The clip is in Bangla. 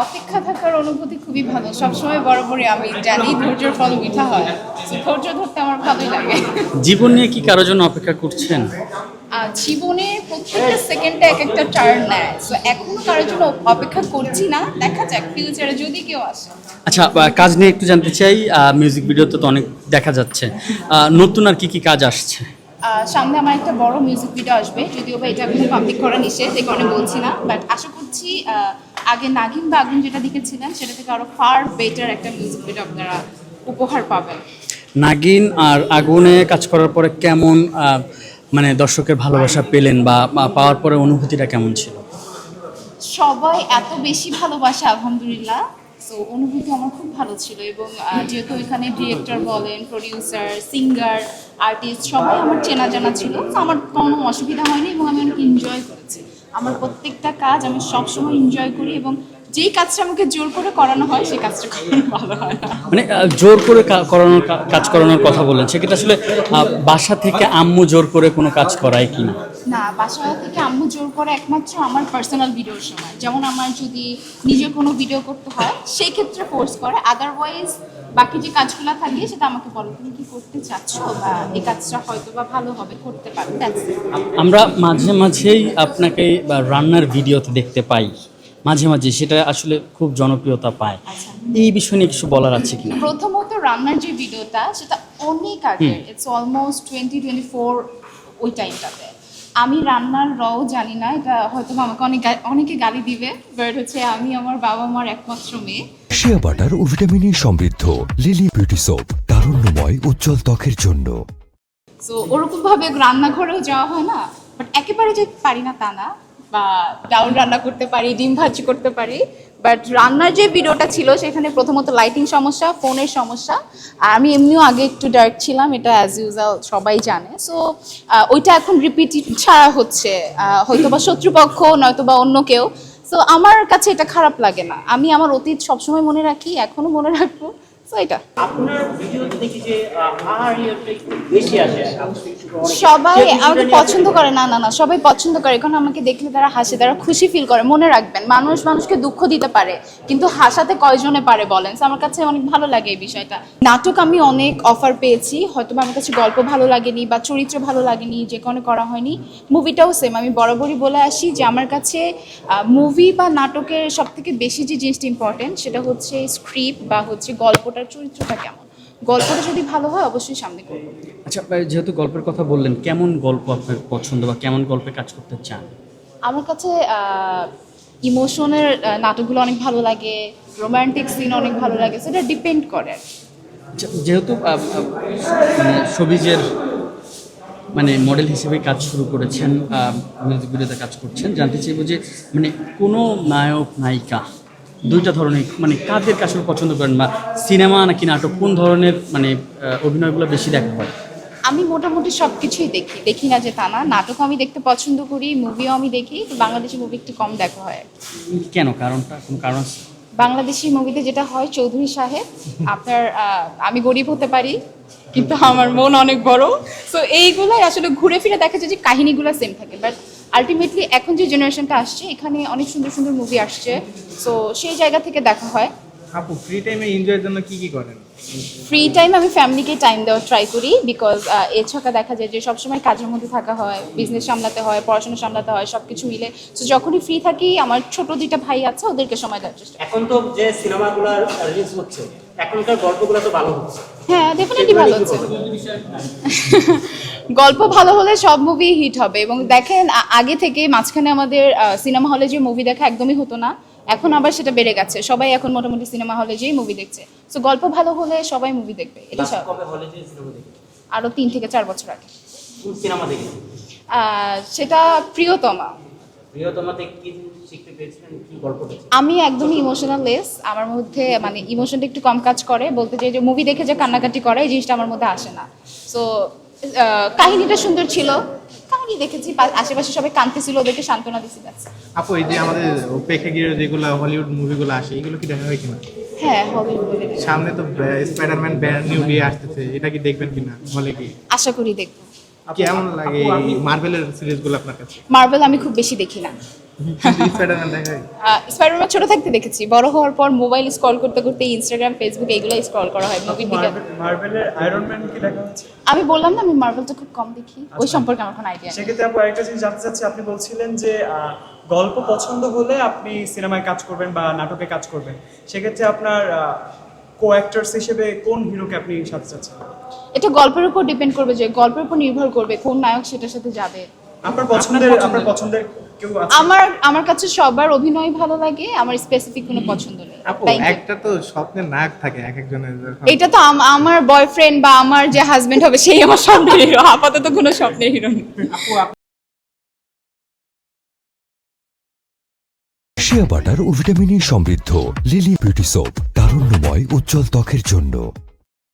অপেক্ষা থাকার অনুভূতি খুবই ভালো। সবসময় বরাবরই আমি জানি ধৈর্যের ফল মিঠা হয়। So, ধৈর্য ধরতে আমার ভালোই লাগে। জীবন নিয়ে কি কারোর জন্য অপেক্ষা করছেন? জীবনের প্রত্যেকটা সেকেন্ডে এক একটা টার্ন নেয়। So, এখনো কারোর জন্য অপেক্ষা করছি না, দেখা যাক ফিউচারে যদি কেউ আসে। আচ্ছা, কাজ নিয়ে একটু জানতে চাই। মিউজিক ভিডিওতে তো অনেক দেখা যাচ্ছে। নতুন আর কি কি কাজ আসছে? সামনে আমার একটা বড় মিউজিক ভিডিও আসবে, যদিও বা এটা এখন পাবলিক করা নিষেধ, এই কারণে বলছি না, বাট আশা করছি আগে নাগিন বা আগুন যেটা দেখেছিলেন সেটা থেকে আরো ফার বেটার একটা মিউজিক ভিডিও আপনারা উপহার পাবেন। নাগিন আর আগুনে কাজ করার পরে কেমন মানে দর্শকের ভালোবাসা পেলেন বা পাওয়ার পরে অনুভূতিটা কেমন ছিল? সবাই এত বেশি ভালোবাসে আলহামদুলিল্লাহ। সো অনুভূতি আমার খুব ভালো ছিল, এবং যেহেতু এখানে ডিরেক্টর বলেন, প্রডিউসার, সিঙ্গার, আর্টিস্ট সবাই আমার চেনা জানা ছিল, তো আমার কোনো অসুবিধা হয়নি এবং আমি অনেক এনজয় করেছি। আমার প্রত্যেকটা কাজ আমি সবসময় এনজয় করি, এবং যেই কাজটা আমাকে জোর করে করানো হয় সেই কাজটা কখনো ভালো হয় না। মানে জোর করে করানোর কাজ করানোর কথা বললেন, সেক্ষেত্রে আসলে বাসা থেকে আম্মু জোর করে কোনো কাজ করায় কিনা? না, বাসা থেকে আম্মু জোর করে একমাত্র আমার পার্সোনাল ভিডিওর সময়, যেমন আমার যদি নিজের কোনো ভিডিও করতে হয় সেই ক্ষেত্রে ফোর্স করে। আদারওয়াইজ বাকি যে কাজগুলো থাকে সেটা আমাকে বলে তুমি কি করতে চাচ্ছ, বা এই কাজটা হয়তো বা ভালো হবে, করতে পারো। আমরা মাঝে মাঝেই আপনাকে রান্নার ভিডিওতে দেখতে পাই, মাঝে মাঝে সেটা আসলে খুব জনপ্রিয়তা পায়। আচ্ছা, এই বিষয় নিয়ে কিছু বলার আছে কিনা? প্রথমত রান্নার যে ভিডিওটা সেটা অনেক আগে, ইটস অলমোস্ট 2024 ওই টাইমটাতে। আমি রান্নার রও জানি না, এটা হয়তো আমাকে অনেকে গালি দিবে, বাট হচ্ছে আমি আমার বাবা মার একমাত্র মেয়ে। শিয়া বাটার ও ভিটামিন সমৃদ্ধ লিলি বিউটি সোপ, তারুণ্যময় উজ্জ্বল ত্বকের জন্য। সো ওরকম ভাবে রান্নাঘরেও যাওয়া হয় না, বাট একেবারে যে পারি না তা না, বা ডাউল রান্না করতে পারি, ডিম ভাজি করতে পারি। বাট রান্নার যে ভিডিওটা ছিল সেখানে প্রথমত লাইটিং সমস্যা, ফোনের সমস্যা, আর আমি এমনিও আগে একটু ডার্ক ছিলাম, এটা অ্যাজ ইউজুয়াল সবাই জানে। সো ওইটা এখন রিপিটেড ছাড়া হচ্ছে, হয়তো বা শত্রুপক্ষ নয়তো বা অন্য কেউ। সো আমার কাছে এটা খারাপ লাগে না, আমি আমার অতীত সবসময় মনে রাখি, এখনো মনে রাখবো। সো এটা আপনার ভিডিওতে দেখি যে আহারিয়াটা একটু বেশি আসে, সবাই আমাকে পছন্দ করে। না না না, সবাই পছন্দ করে, কারণ আমাকে দেখলে তারা হাসে, তারা খুশি ফিল করে। মনে রাখবেন, মানুষ মানুষকে দুঃখ দিতে পারে, কিন্তু হাসাতে কয়জনে পারে বলেন? So, আমার কাছে অনেক ভালো লাগে এই বিষয়টা। নাটক আমি অনেক অফার পেয়েছি, হয়তো আমার কাছে গল্প ভালো লাগেনি বা চরিত্র ভালো লাগেনি, যে কোনো করা হয়নি। মুভিটাও সেম, আমি বরাবরই বলে আসি যে আমার কাছে মুভি বা নাটকের সব থেকে বেশি যে জিনিসটা ইম্পর্টেন্ট সেটা হচ্ছে স্ক্রিপ্ট বা হচ্ছে গল্পটার চরিত্রটা কেমন। গল্পটা যদি ভালো হয় অবশ্যই সামনে করবো। আচ্ছা, যেহেতু গল্পের কথা বললেন, কেমন গল্প আপনার পছন্দ বা কেমন গল্পে কাজ করতে চান? আমার কাছে ইমোশনের নাটকগুলো অনেক ভালো লাগে, রোমান্টিক সিন অনেক ভালো লাগে, সেটা ডিপেন্ড করে। আচ্ছা, যেহেতু মানে শোবিজের মানে মডেল হিসেবে কাজ শুরু করেছেন, মিউজিক ভিডিওতে কাজ করছেন, জানতে চাইবো যে মানে কোনো নায়ক নায়িকা দুইটা ধরনের মানে কাদের কাছে পছন্দ করেন, বা সিনেমা নাকি নাটক, কোন ধরনের মানে অভিনয়গুলো বেশি দেখা হয়? আমি মোটামুটি সব কিছুই দেখি, দেখি না যে তা না। নাটকও আমি দেখতে পছন্দ করি, মুভিও আমি দেখি, তো বাংলাদেশি মুভি একটু কম দেখা হয়। কেন, কারণটা কোনো কারণ আছে? বাংলাদেশি মুভিতে যেটা হয়, চৌধুরী সাহেব, আপনার আমি গরিব হতে পারি কিন্তু আমার মন অনেক বড়। সো এইগুলাই আসলে ঘুরে ফিরে দেখা যায় যে কাহিনীগুলো সেম থাকে, বাট আলটিমেটলি এখন যে জেনারেশনটা আসছে এখানে অনেক সুন্দর সুন্দর মুভি আসছে, সো সেই জায়গা থেকে দেখা হয়। আপু ফ্রি টাইমে এনজয়ের জন্য কি কি করেন? ফ্রি টাইম আমি ফ্যামিলিকে টাইম দেওয়ার ট্রাই করি, বিকজ এছাড়া দেখা যায় যে সবসময় কাজের মধ্যে থাকা হয়, বিজনেস সামলাতে হয়, পড়াশোনা সামলাতে হয়, সব কিছু মিলে। তো যখনই ফ্রি থাকি, আমার ছোট দুইটা ভাই আছে, ওদেরকে সময় দেওয়ার চেষ্টা করি। এখন তো যে সিনেমাগুলো রিলিজ হচ্ছে, এখনকার গল্পগুলো তো ভালো হচ্ছে। হ্যাঁ, ডেফিনেটলি ভালো হচ্ছে। গল্প ভালো হলে সব মুভি হিট হবে, এবং দেখেন আগে থেকে মাঝখানে আমাদের সিনেমা হলে যে মুভি দেখা একদমই হতো না, এখন আবার সেটা বেড়ে গেছে, সবাই এখন মোটামুটি সিনেমা হলে যেই মুভি দেখছে। সো গল্প ভালো হলে সবাই মুভি দেখবে, এটা লাস্ট কবে হলে যে সিনেমা দেখি? আরো 3 থেকে 4 বছর আগে। কোন সিনেমা দেখি? সেটা প্রিয়তমা। প্রিয়তমাতে কি শিখতে পেরেছিলেন, কি গল্প দেখেছেন? আমি একদমই ইমোশনাল লেস, আমার মধ্যে মানে ইমোশনটা একটু কম কাজ করে, বলতে চাই যে মুভি দেখে যে কান্নাকাটি করে এই জিনিসটা আমার মধ্যে আসে না। সো কাহিনীটা সুন্দর ছিল, কাহিনী দেখেছি, আশেপাশে সবাই কাঁদতেছিল, ওদেরকে সান্ত্বনা দিচ্ছি। আপু এই যে আমাদের প্রেক্ষাগৃহে যেগুলো হলিউড মুভিগুলো আসে, এগুলো কি দেখা হয় কিনা? হ্যাঁ, হলিউড মুভি সামনে তো স্পাইডারম্যান ব্র্যান্ড নিউ ডে আসতেছে, এটা কি দেখবেন কিনা হলে কি? আশা করি দেখবো। কেমন লাগে এই মার্ভেলের সিরিজগুলো আপনার কাছে? মার্বেল আমি খুব বেশি দেখি না। স্পাইডারম্যান দেখা হয়? স্পাইডারম্যান ছোট থাকতে দেখেছি, বড় হওয়ার পর মোবাইল স্ক্রল করতে করতে ইনস্টাগ্রাম ফেসবুক এইগুলো স্ক্রল করা হয় মুভির দিকে। মার্ভেলের আয়রন ম্যান কি দেখা হচ্ছে? আমি বললাম না আমি মার্বেলটা খুব কম দেখি, ওই সম্পর্কে আমার কোনো আইডিয়া নেই। সেক্ষেত্রে আপু আরেকটা জিনিস জানতে চাচ্ছি, আপনি বলছিলেন যে গল্প পছন্দ হলে আপনি সিনেমায় কাজ করবেন বা নাটকে কাজ করবেন, সেক্ষেত্রে আপনার কো অ্যাক্টরস হিসেবে কোন হিরোকে আপনি সাথে চাচ্ছেন? এটা গল্পের উপর ডিপেন্ড করবে, যে গল্পের উপর নির্ভর করবে কোন নায়ক সেটার সাথে যাবে। আপনার পছন্দের কেউ আছে? আমার কাছে সবার অভিনয় ভালো লাগে, আমার স্পেসিফিক কোনো পছন্দ নেই। আপু Thank you. একটা তো স্বপ্নের নায়ক থাকে এক একজনের যখন। এটা তো আমার বয়ফ্রেন্ড বা আমার যে হাজবেন্ড হবে সেই আমার স্বপ্নের হিরো, আপাতত কোনো স্বপ্নের হিরো নেই। শিয়া বাটার ও ভিটামিন ই সমৃদ্ধ লিলি বিউটি সোপ, তারুণ্যময় উজ্জ্বল ত্বকের জন্য।